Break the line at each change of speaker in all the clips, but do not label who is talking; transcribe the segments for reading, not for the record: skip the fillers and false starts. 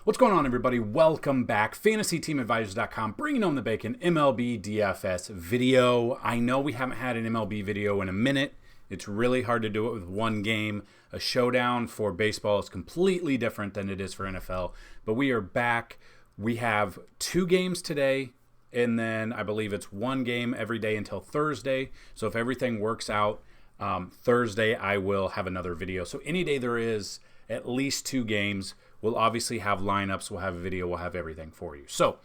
What's going on, everybody? Welcome back. FantasyTeamAdvisors.com, bringing home the bacon, MLB DFS video. I know we haven't had an MLB video in a minute. It's really hard to do it with one game. A showdown for baseball is completely different than it is for NFL. But we are back. We have 2 games today, and then I believe it's 1 game every day until Thursday. So if everything works out, Thursday I will have another video. So any day there is at least 2 games, we'll obviously have lineups, we'll have a video, we'll have everything for you. So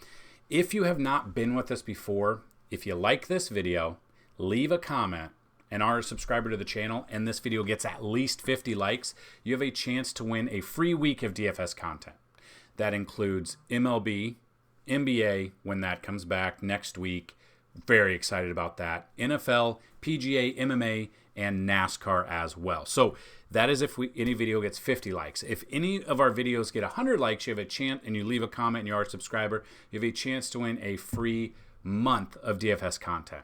if you have not been with us before, if you like this video, leave a comment and are a subscriber to the channel, and this video gets at least 50 likes, you have a chance to win a free week of DFS content. That includes MLB, NBA, when that comes back next week. Very excited about that. NFL, PGA, MMA, and NASCAR as well. So that is if any video gets 50 likes. If any of our videos get 100 likes, you have a chance, and you leave a comment and you are a subscriber, you have a chance to win a free month of DFS content.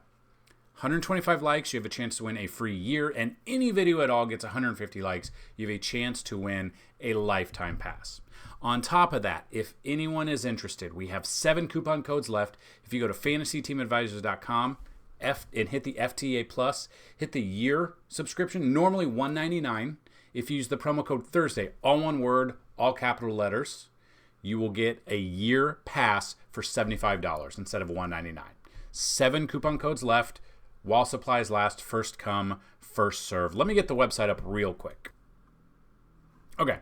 125 likes, you have a chance to win a free year, and any video at all gets 150 likes, you have a chance to win a lifetime pass. On top of that, if anyone is interested, we have 7 coupon codes left. If you go to FantasyTeamAdvisors.com and hit the FTA Plus, hit the year subscription, normally $199. If you use the promo code Thursday, all one word, all capital letters, you will get a year pass for $75 instead of $199. 7 coupon codes left. While supplies last, first come, first serve. Let me get the website up real quick. Okay,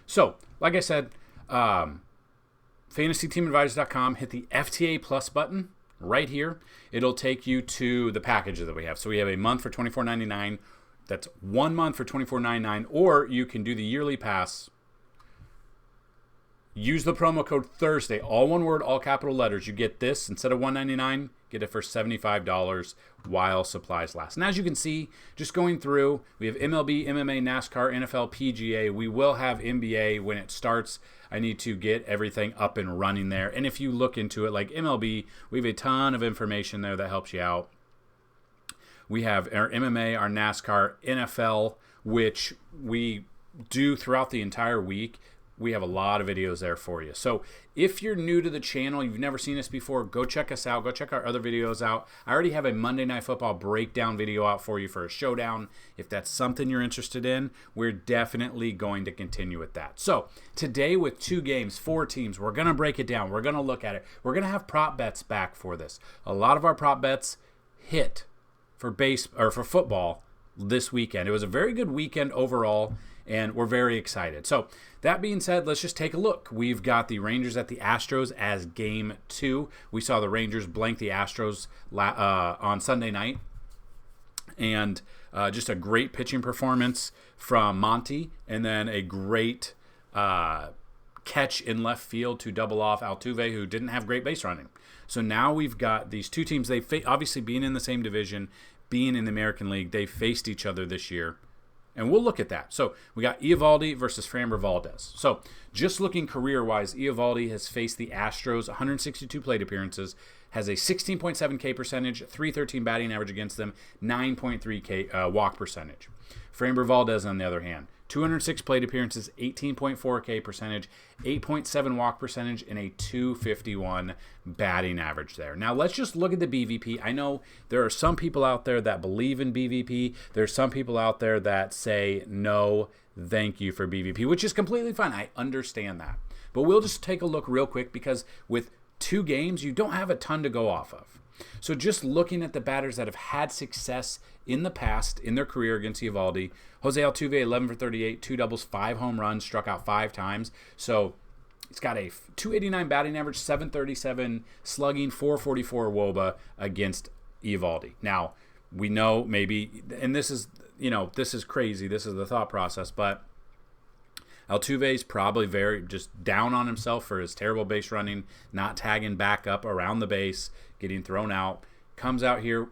so like I said, FantasyTeamAdvisors.com, hit the FTA Plus button right here. It'll take you to the packages that we have. So we have a month for $24.99. That's 1 month for $24.99, or you can do the yearly pass. Use the promo code Thursday, all one word, all capital letters. You get this instead of $199, get it for $75 while supplies last. And as you can see, just going through, we have MLB, MMA, NASCAR, NFL, PGA. We will have NBA when it starts. I need to get everything up and running there. And if you look into it, like MLB, we have a ton of information there that helps you out. We have our MMA, our NASCAR, NFL, which we do throughout the entire week. We have a lot of videos there for you. So if you're new to the channel, you've never seen us before, go check us out. Go check our other videos out. I already have a Monday Night Football breakdown video out for you for a showdown. If that's something you're interested in, we're definitely going to continue with that. So today with 2 games, 4 teams, we're going to break it down. We're going to look at it. We're going to have prop bets back for this. A lot of our prop bets hit for for football this weekend. It was a very good weekend overall, and we're very excited. So that being said, let's just take a look. We've got the Rangers at the Astros as game 2. We saw the Rangers blank the Astros on Sunday night. And just a great pitching performance from Monty, and then a great catch in left field to double off Altuve, who didn't have great base running. So now we've got these 2 teams. They obviously being in the same division, being in the American League, they faced each other this year. And we'll look at that. So we got Eovaldi versus Framber Valdez. So just looking career-wise, Eovaldi has faced the Astros, 162 plate appearances, has a 16.7 K percentage, 313 batting average against them, 9.3 K walk percentage. Framber Valdez, on the other hand, 206 plate appearances, 18.4 K percentage, 8.7 walk percentage, and a 251 batting average there. Now, let's just look at the BVP. I know there are some people out there that believe in BVP. There's some people out there that say, no, thank you for BVP, which is completely fine. I understand that. But we'll just take a look real quick, because with 2 games, you don't have a ton to go off of. So just looking at the batters that have had success in the past in their career against Eovaldi, Jose Altuve, 11 for 38, 2 doubles, 5 home runs, struck out 5 times. So it's got a 289 batting average, 737 slugging, 444 WOBA against Eovaldi. Now, we know maybe, and this is crazy, this is the thought process, but Altuve's probably very just down on himself for his terrible base running, not tagging back up around the base, getting thrown out. Comes out here.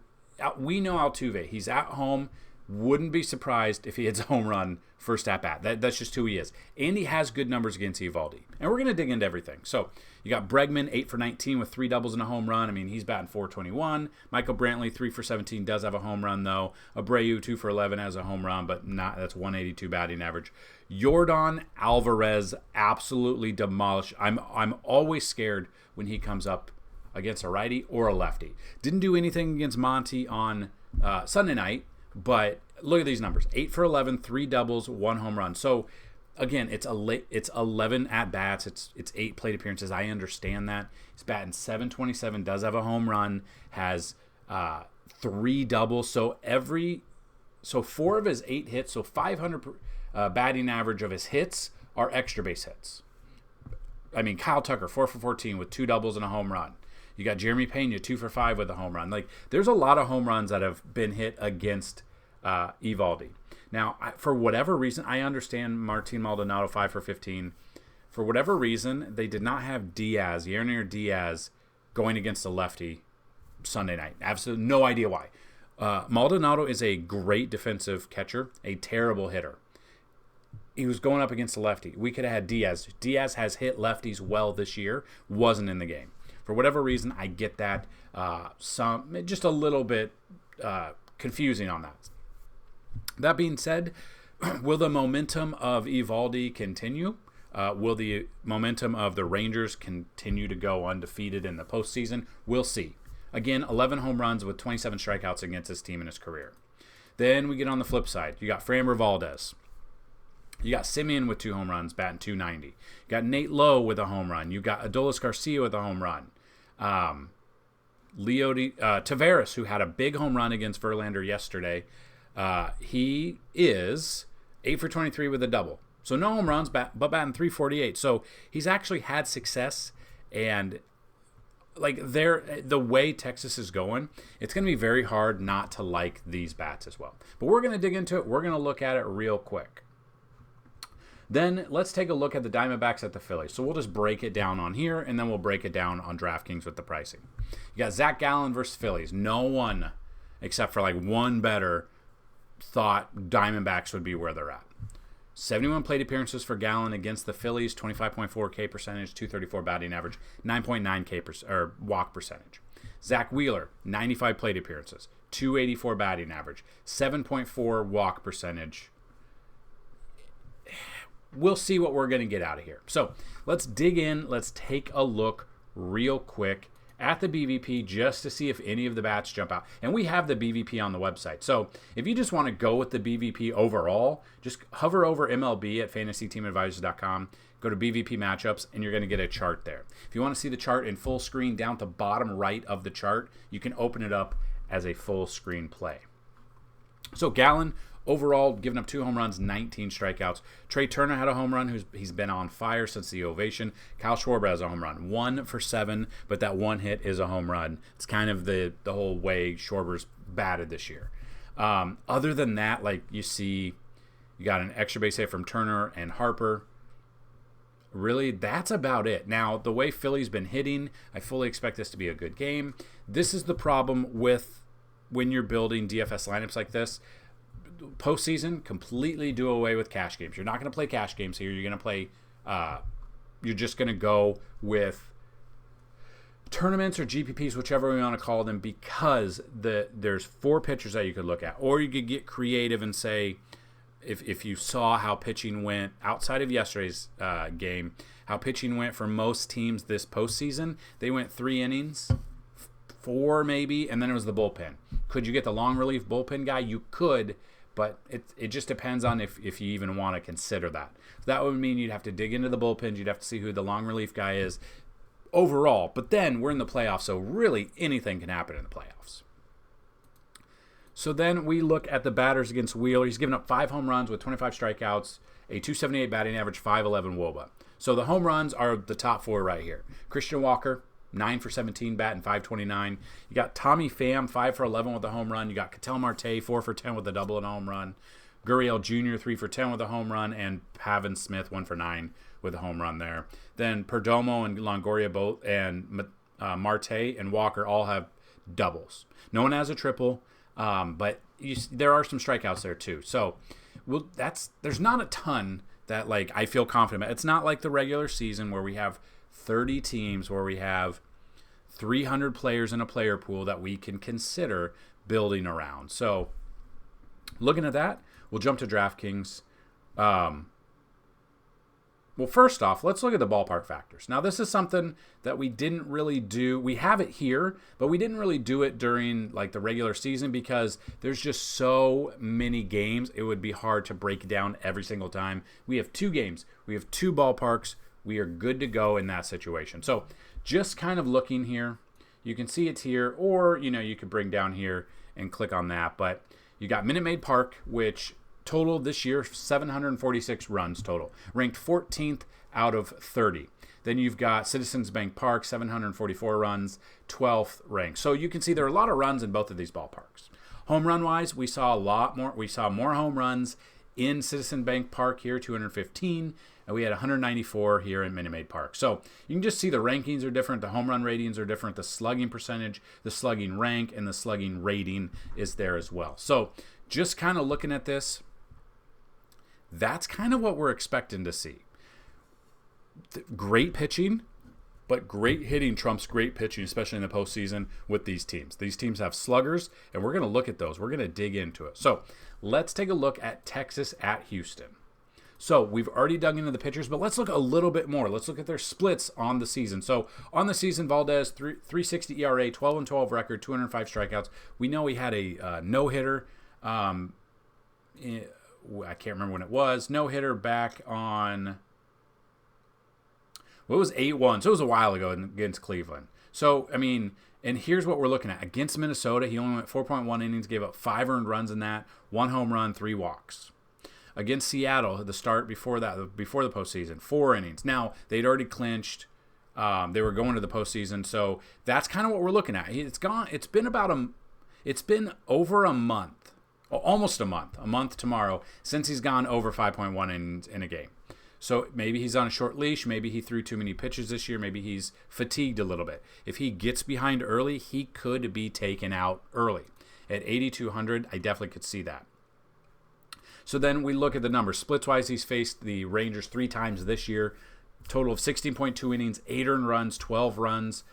We know Altuve. He's at home. Wouldn't be surprised if he hits a home run first at bat. That's just who he is. And he has good numbers against Eovaldi. And we're going to dig into everything. So you got Bregman, 8 for 19 with 3 doubles and a home run. I mean, he's batting .421. Michael Brantley, 3 for 17, does have a home run, though. Abreu, 2 for 11, has a home run, but that's .182 batting average. Yordan Alvarez absolutely demolished. I'm always scared when he comes up against a righty or a lefty. Didn't do anything against Monty on Sunday night, but look at these numbers. 8 for 11, 3 doubles, 1 home run. So, again, it's 11 at-bats. It's 8 plate appearances. I understand that. He's batting .727, does have a home run, has 3 doubles. So 4 of his 8 hits, so 500 batting average of his hits are extra base hits. I mean, Kyle Tucker, 4 for 14 with 2 doubles and a home run. You got Jeremy Pena, 2 for 5 with a home run. Like, there's a lot of home runs that have been hit against Eovaldi. Now, for whatever reason, I understand Martin Maldonado, 5 for 15. For whatever reason, they did not have Yernier Diaz, going against a lefty Sunday night. Absolutely no idea why. Maldonado is a great defensive catcher, a terrible hitter. He was going up against a lefty. We could have had Diaz. Diaz has hit lefties well this year, wasn't in the game. For whatever reason, I get that. Just a little bit confusing on that. That being said, will the momentum of Eovaldi continue? Will the momentum of the Rangers continue to go undefeated in the postseason? We'll see. Again, 11 home runs with 27 strikeouts against his team in his career. Then we get on the flip side. You got Framber Valdez. You got Simeon with 2 home runs, batting .290. You got Nate Lowe with a home run. You got Adolis Garcia with a home run. Taveras, who had a big home run against Verlander yesterday, he is 8 for 23 with a double. So no home runs, but batting .348. So he's actually had success, and the way Texas is going, it's going to be very hard not to like these bats as well. But we're going to dig into it. We're going to look at it real quick. Then let's take a look at the Diamondbacks at the Phillies. So we'll just break it down on here, and then we'll break it down on DraftKings with the pricing. You got Zach Gallen versus Phillies. No one, except for one better, thought Diamondbacks would be where they're at. 71 plate appearances for Gallen against the Phillies, 25.4 K percentage, 234 batting average, 9.9 K walk percentage. Zach Wheeler, 95 plate appearances, 284 batting average, 7.4 walk percentage. We'll see what we're going to get out of here. So let's dig in. Let's take a look real quick at the BVP just to see if any of the bats jump out. And we have the BVP on the website. So if you just want to go with the BVP overall, just hover over MLB at FantasyTeamAdvisors.com, go to BVP matchups, and you're going to get a chart there. If you want to see the chart in full screen down at the bottom right of the chart, you can open it up as a full screen play. So Gallen, overall, giving up 2 home runs, 19 strikeouts. Trey Turner had a home run. He's been on fire since the ovation. Kyle Schwarber has a home run, 1 for 7, but that one hit is a home run. It's kind of the whole way Schwarber's batted this year. Other than that, you got an extra base hit from Turner and Harper. Really, that's about it. Now, the way Philly's been hitting, I fully expect this to be a good game. This is the problem with when you're building DFS lineups like this. Postseason, completely do away with cash games. You're not going to play cash games here. You're going to play, you're just going to go with tournaments or GPPs, whichever we want to call them, because there's 4 pitchers that you could look at. Or you could get creative and say, if you saw how pitching went outside of yesterday's game, how pitching went for most teams this postseason, they went 3 innings, 4 maybe, and then it was the bullpen. Could you get the long relief bullpen guy? You could, but it just depends on if you even want to consider that. That would mean you'd have to dig into the bullpens. You'd have to see who the long relief guy is overall. But then we're in the playoffs, so really anything can happen in the playoffs. So then we look at the batters against Wheeler. He's given up 5 home runs with 25 strikeouts, a .278 batting average, .511 WOBA. So the home runs are the top 4 right here. Christian Walker, 9 for 17, batting .529. You got Tommy Pham, 5 for 11 with a home run. You got Ketel Marte, 4 for 10 with a double and a home run. Gurriel Jr., 3 for 10 with a home run. And Pavin Smith, 1 for 9 with a home run there. Then Perdomo and Longoria both, and Marte and Walker all have doubles. No one has a triple, but there are some strikeouts there too. So there's not a ton that like I feel confident about. It's not like the regular season where we have 30 teams, where we have 300 players in a player pool that we can consider building around. So looking at that, we'll jump to DraftKings. Well, first off, let's look at the ballpark factors. Now, this is something that we didn't really do. We have it here, but we didn't really do it during like the regular season because there's just so many games. It would be hard to break down every single time. We have 2 games. We have 2 ballparks. We are good to go in that situation. So just kind of looking here, you can see it's here, or, you could bring down here and click on that. But you got Minute Maid Park, which total this year, 746 runs total, ranked 14th out of 30. Then you've got Citizens Bank Park, 744 runs, 12th ranked. So you can see there are a lot of runs in both of these ballparks. Home run wise, we saw a lot more. We saw more home runs in Citizen Bank Park here, 215, and we had 194 here in Minute Maid Park. So you can just see the rankings are different, the home run ratings are different, the slugging percentage, the slugging rank, and the slugging rating is there as well. So just kind of looking at this, that's kind of what we're expecting to see. Great pitching, but great hitting trumps great pitching, especially in the postseason with these teams. These teams have sluggers, and we're going to look at those. We're going to dig into it. So let's take a look at Texas at Houston. So we've already dug into the pitchers, but let's look a little bit more. Let's look at their splits on the season. So on the season, Valdez, 360 ERA, 12-12 record, 205 strikeouts. We know he had a no-hitter. I can't remember when it was. No-hitter back on, well, it was 8-1. So it was a while ago against Cleveland. So, I mean, and here's what we're looking at. Against Minnesota, he only went 4.1 innings, gave up 5 earned runs in that, 1 home run, 3 walks. Against Seattle, the start before that, before the postseason, 4 innings. Now, they'd already clinched. They were going to the postseason. So that's kind of what we're looking at. It's been over a month. Almost a month tomorrow, since he's gone over 5.1 innings in a game. So maybe he's on a short leash. Maybe he threw too many pitches this year. Maybe he's fatigued a little bit. If he gets behind early, he could be taken out early. At 8,200, I definitely could see that. So then we look at the numbers. Splits-wise, he's faced the Rangers 3 times this year. Total of 16.2 innings, 8 earned runs, 12 runs,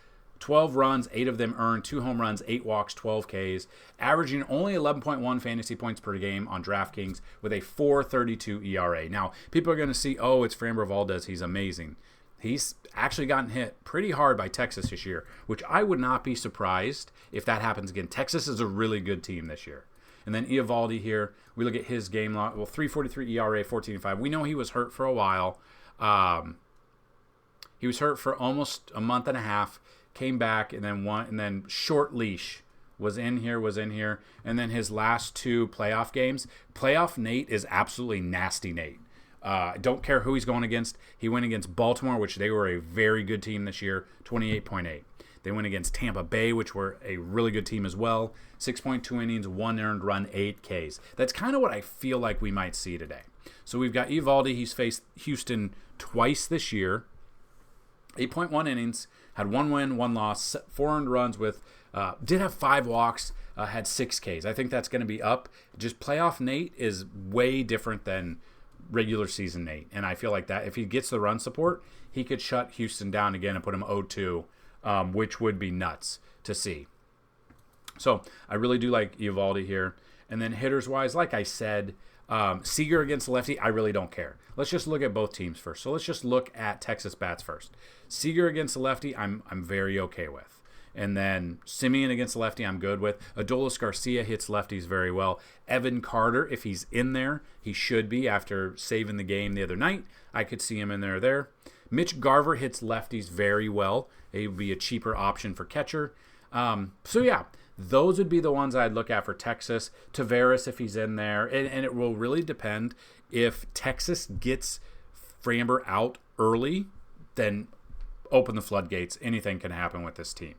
8 of them earned, 2 home runs, 8 walks, 12 Ks, averaging only 11.1 fantasy points per game on DraftKings with a 4.32 ERA. Now, people are going to see, oh, it's Framber Valdez. He's amazing. He's actually gotten hit pretty hard by Texas this year, which I would not be surprised if that happens again. Texas is a really good team this year. And then Eovaldi here, we look at his game log. Well, 3.43 ERA, 14.5. We know he was hurt for a while. He was hurt for almost a month and a half. Came back and then short leash was in here, and then his last 2 playoff games. Playoff Nate is absolutely nasty Nate. Don't care who he's going against. He went against Baltimore, which they were a very good team this year, 28.8. They went against Tampa Bay, which were a really good team as well, 6.2 innings, 1 earned run, 8 Ks. That's kind of what I feel like we might see today. So we've got Eovaldi. He's faced Houston twice this year, 8.1 innings, had 1 win, 1 loss, 4 earned runs with, did have 5 walks, had 6 Ks. I think that's going to be up. Just playoff Nate is way different than regular season Nate. And I feel like that if he gets the run support, he could shut Houston down again and put him 0-2, which would be nuts to see. So I really do like Eovaldi here. And then hitters-wise, like I said, Seager against the lefty, I really don't care. Let's just look at both teams first. So let's just look at Texas bats first. Seager against the lefty, I'm very okay with. And then Simeon against the lefty, I'm good with. Adolis Garcia hits lefties very well. Evan Carter, if he's in there, he should be after saving the game the other night. I could see him in there. Mitch Garver hits lefties very well. He would be a cheaper option for catcher. So yeah, those would be the ones I'd look at for Texas. Taveras, if he's in there. And it will really depend. If Texas gets Framber out early, then open the floodgates. Anything can happen with this team.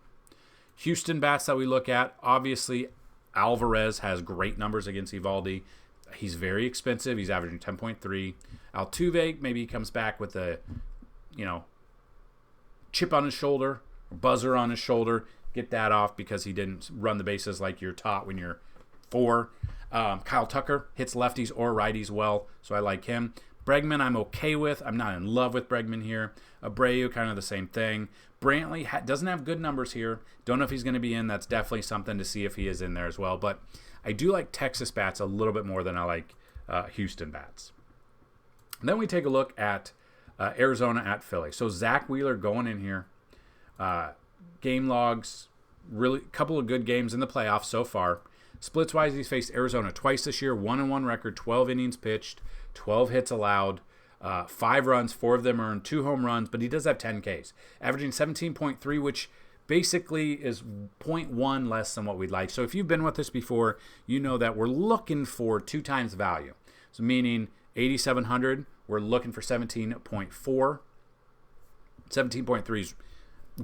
Houston bats that we look at, obviously Alvarez has great numbers against Eovaldi. He's very expensive. He's averaging 10.3. Altuve, maybe he comes back with a, chip on his shoulder, buzzer on his shoulder. Get that off because he didn't run the bases like you're taught when you're 4. Kyle Tucker hits lefties or righties well, so I like him. Bregman I'm okay with. I'm not in love with Bregman here. Abreu, kind of the same thing. Brantley doesn't have good numbers here. Don't know if he's going to be in. That's definitely something to see if he is in there as well. But I do like Texas bats a little bit more than I like Houston bats. And then we take a look at Arizona at Philly. So Zach Wheeler going in here. Game logs, really couple of good games in the playoffs so far. Splits-wise, he's faced Arizona twice this year. 1-1 record, 12 innings pitched, 12 hits allowed, 5 runs, 4 of them earned, 2 home runs, but he does have 10 Ks. Averaging 17.3, which basically is 0.1 less than what we'd like. So if you've been with us before, you know that we're looking for 2 times value. So meaning 8,700, we're looking for 17.4. 17.3 is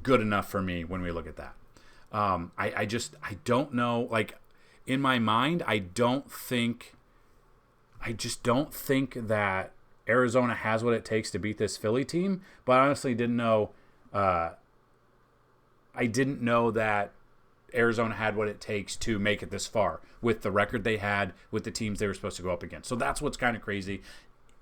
good enough for me when we look at that. I don't know, like, in my mind, I just don't think that Arizona has what it takes to beat this Philly team. But I honestly didn't know. I didn't know that Arizona had what it takes to make it this far with the record they had with the teams they were supposed to go up against. So that's what's kind of crazy.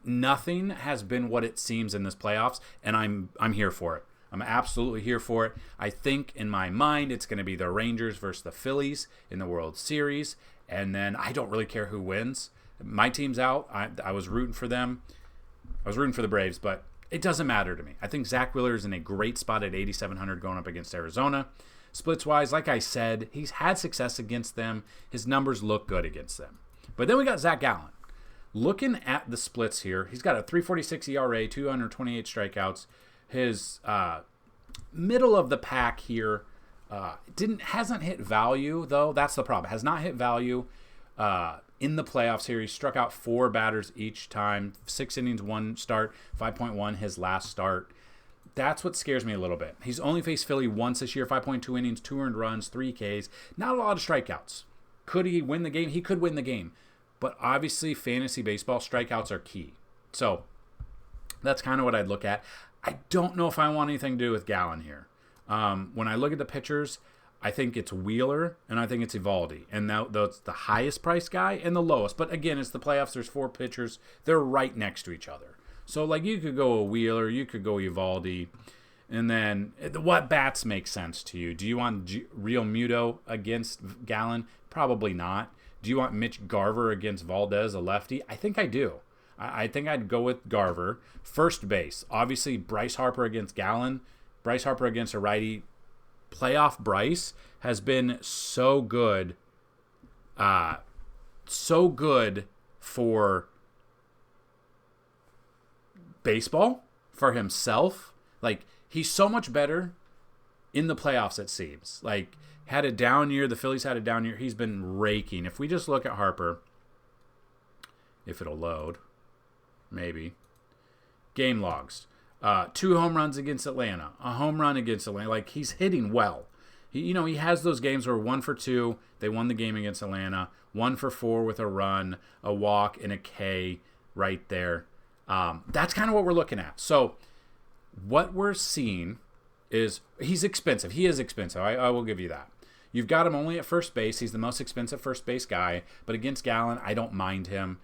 Nothing has been what it seems in this playoffs, and I'm here for it. I'm absolutely here for it. I think in my mind it's going to be the Rangers versus the Phillies in the World Series, and then I don't really care who wins. My team's out. I was rooting for them. I was rooting for the Braves, but it doesn't matter to me. I think Zach Wheeler is in a great spot at 8,700 going up against Arizona. Splits-wise, like I said, he's had success against them. His numbers look good against them. But then we got Zach Gallen. Looking at the splits here, he's got a 3.46 ERA, 228 strikeouts. His middle of the pack here hasn't hit value, though. That's the problem. Has not hit value in the playoffs here. He struck out 4 batters each time. 6 innings, 1 start, 5.1 his last start. That's what scares me a little bit. He's only faced Philly once this year, 5.2 innings, 2 earned runs, 3 Ks. Not a lot of strikeouts. Could he win the game? He could win the game. But obviously, fantasy baseball, strikeouts are key. So that's kind of what I'd look at. I don't know if I want anything to do with Gallen here. When I look at the pitchers, I think it's Wheeler and I think it's Eovaldi. And that's the highest price guy and the lowest. But again, it's the playoffs. There's 4 pitchers. They're right next to each other. So like you could go a Wheeler, you could go Eovaldi. And then what bats make sense to you? Do you want Real Muto against Gallen? Probably not. Do you want Mitch Garver against Valdez, a lefty? I think I do. I think I'd go with Garver. First base, obviously Bryce Harper against Gallen. Bryce Harper against a righty. Playoff Bryce has been so good. So good for baseball, for himself. Like, he's so much better in the playoffs, it seems. Like, had a down year. The Phillies had a down year. He's been raking. If we just look at Harper, if it'll load, maybe. Game logs. 2 home runs against Atlanta. A home run against Atlanta. Like, he's hitting well. He has those games where 1 for 2, they won the game against Atlanta. 1 for 4 with a run, a walk, and a K right there. That's kind of what we're looking at. So what we're seeing is he's expensive. He is expensive. I will give you that. You've got him only at first base. He's the most expensive first base guy. But against Gallen, I don't mind him.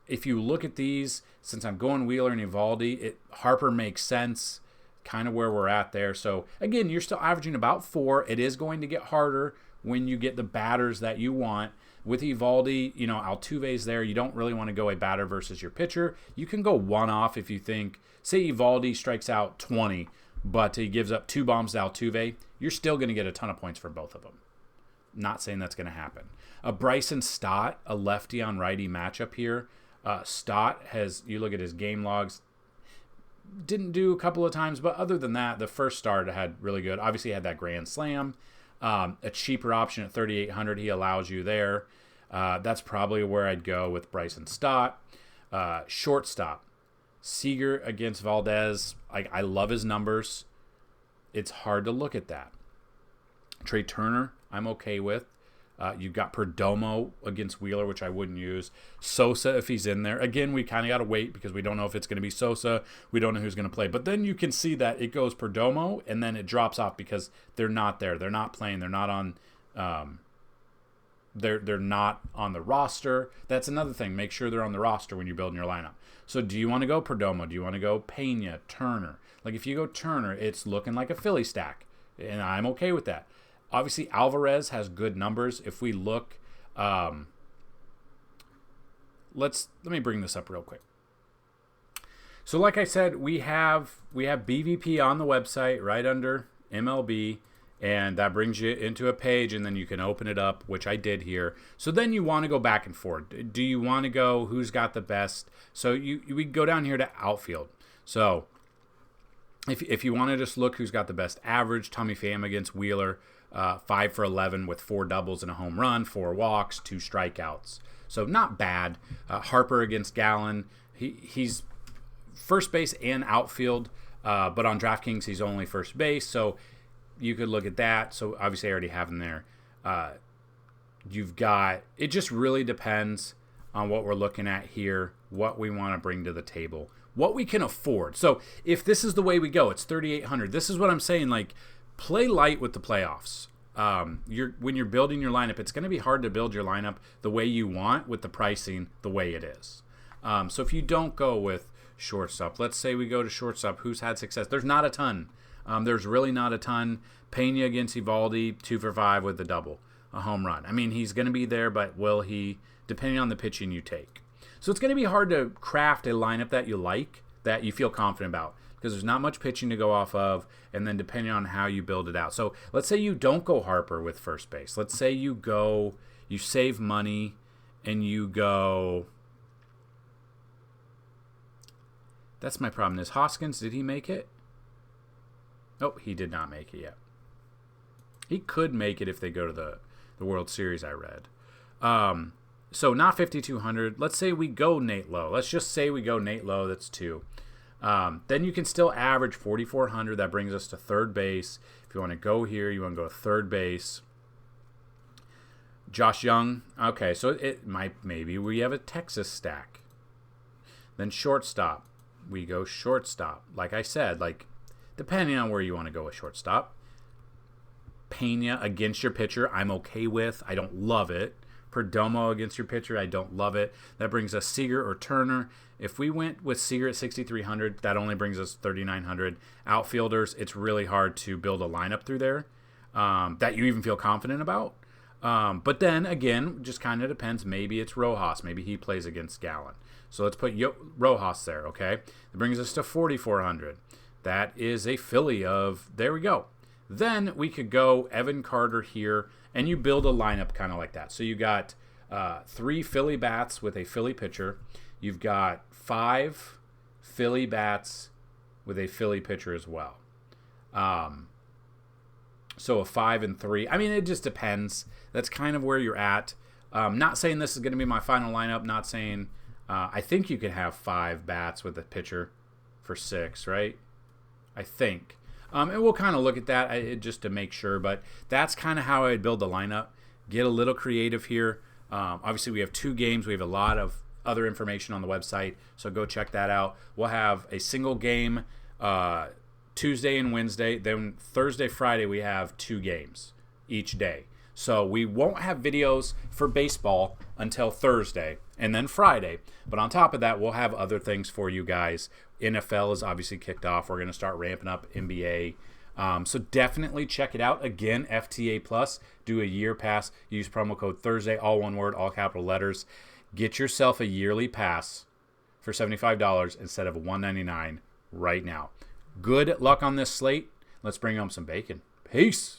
If you look at these, since I'm going Wheeler and Eovaldi, Harper makes sense, kind of where we're at there. So, again, you're still averaging about 4. It is going to get harder when you get the batters that you want. With Eovaldi, Altuve's there. You don't really want to go a batter versus your pitcher. You can go one off if you think, say Eovaldi strikes out 20, but he gives up 2 bombs to Altuve. You're still going to get a ton of points for both of them. Not saying that's going to happen. Bryson Stott, a lefty on righty matchup here. Stott you look at his game logs, didn't do a couple of times, but other than that, the first start had really good. Obviously, he had that grand slam. A cheaper option at 3,800, he allows you there. That's probably where I'd go with Bryson Stott. Shortstop, Seager against Valdez. I love his numbers. It's hard to look at that. Trey Turner, I'm okay with. You've got Perdomo against Wheeler, which I wouldn't use. Sosa, if he's in there. Again, we kind of got to wait because we don't know if it's going to be Sosa. We don't know who's going to play. But then you can see that it goes Perdomo, and then it drops off because they're not there. They're not playing. They're not on they're not on the roster. That's another thing. Make sure they're on the roster when you're building your lineup. So do you want to go Perdomo? Do you want to go Pena, Turner? Like if you go Turner, it's looking like a Philly stack, and I'm okay with that. Obviously, Alvarez has good numbers. If we look, let me bring this up real quick. So like I said, we have BVP on the website right under MLB, and that brings you into a page, and then you can open it up, which I did here. So then you want to go back and forth. Do you want to go who's got the best? So we go down here to outfield. So if you want to just look who's got the best average, Tommy Pham against Wheeler, 5 for 11 with 4 doubles and a home run, 4 walks, 2 strikeouts. So not bad. Harper against Gallen. He's first base and outfield, but on DraftKings he's only first base, so you could look at that. So obviously I already have him there. You've got, it just really depends on what we're looking at here, what we want to bring to the table, what we can afford. So if this is the way we go, it's 3,800. This is what I'm saying, like, play light with the playoffs. When you're building your lineup, it's going to be hard to build your lineup the way you want with the pricing the way it is. So if you don't go with shortstop, let's say we go to shortstop, who's had success? There's not a ton. There's really not a ton. Pena against Eovaldi, 2 for 5 with a double, a home run. I mean, he's going to be there, but will he, depending on the pitching you take. So it's going to be hard to craft a lineup that you like, that you feel confident about, because there's not much pitching to go off of, and then depending on how you build it out. So let's say you don't go Harper with first base. Let's say you save money, and you go... That's my problem. Is Hoskins, did he make it? Nope, he did not make it yet. He could make it if they go to the World Series, I read. So not 5,200. Let's say we go Nate Lowe. Let's just say we go Nate Lowe. That's 2. Then you can still average 4,400. That brings us to third base. If you want to go here, you want to go to third base. Josh Young. Okay, so maybe we have a Texas stack. Then shortstop. We go shortstop. Like I said, depending on where you want to go with shortstop. Pena against your pitcher, I'm okay with. I don't love it. Perdomo against your pitcher, I don't love it. That brings us Seager or Turner. If we went with Seager at 6,300, that only brings us 3,900. Outfielders, it's really hard to build a lineup through there that you even feel confident about. But then, again, just kind of depends. Maybe it's Rojas. Maybe he plays against Gallen. So let's put Rojas there, okay? That brings us to 4,400. That is a Philly of, there we go. Then we could go Evan Carter here, and you build a lineup kind of like that. So you got 3 Philly bats with a Philly pitcher. You've got 5 Philly bats with a Philly pitcher as well. So a 5 and 3. I mean, it just depends. That's kind of where you're at. Not saying this is going to be my final lineup. Not saying... I think you can have 5 bats with a pitcher for 6, right? I think. And we'll kind of look at that just to make sure. But that's kind of how I'd build the lineup. Get a little creative here. Obviously, we have 2 games. We have a lot of other information on the website. So go check that out. We'll have a single game Tuesday and Wednesday. Then Thursday, Friday, we have 2 games each day. So we won't have videos for baseball until Thursday and then Friday. But on top of that, we'll have other things for you guys. NFL is obviously kicked off. We're going to start ramping up NBA. So definitely check it out. Again, FTA Plus. Do a year pass. Use promo code Thursday, all one word, all capital letters. Get yourself a yearly pass for $75 instead of $199 right now. Good luck on this slate. Let's bring home some bacon. Peace.